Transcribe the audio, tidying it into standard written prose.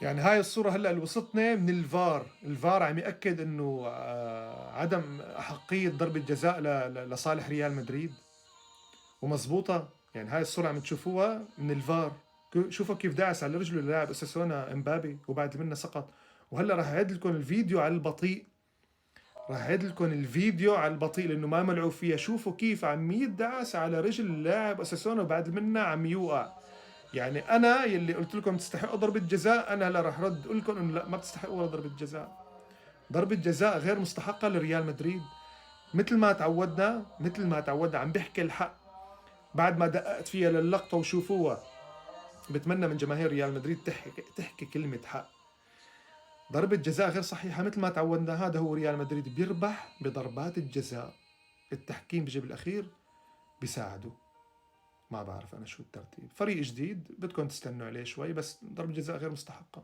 يعني هاي الصورة هلأ اللي وصلتنا من الفار عم يأكد إنه عدم أحقية ضربة جزاء لصالح ريال مدريد، ومزبوطة. يعني هاي الصورة عم تشوفوها من الفار، شوفوا كيف داعس على رجله اللاعب اساسونا امبابي وبعد منه سقط. وهلا راح اعيد لكم الفيديو على البطيء، راح اعيد لكم الفيديو على البطيء لانه ما ملعوب فيها. شوفوا كيف عم يدعس على رجل اللاعب اساسونا وبعد منه عم يوقع. يعني انا يلي قلت لكم تستحقوا ضربة جزاء، انا هلا راح رد اقول لكم انه لا، ما بتستحقوا ولا ضربة جزاء. ضربة جزاء غير مستحقة لريال مدريد. مثل ما تعودنا عم بيحكي الحق. بعد ما دققت فيها للقطة وشوفوها، بتمنى من جماهير ريال مدريد تحكي كلمة حق. ضربة جزاء غير صحيحة مثل ما تعودنا. هذا هو ريال مدريد، بيربح بضربات الجزاء. التحكيم بيجي بالأخير بيساعده. ما بعرف أنا شو الترتيب، فريق جديد بدكم تستنوا عليه شوي، بس ضربة جزاء غير مستحقة.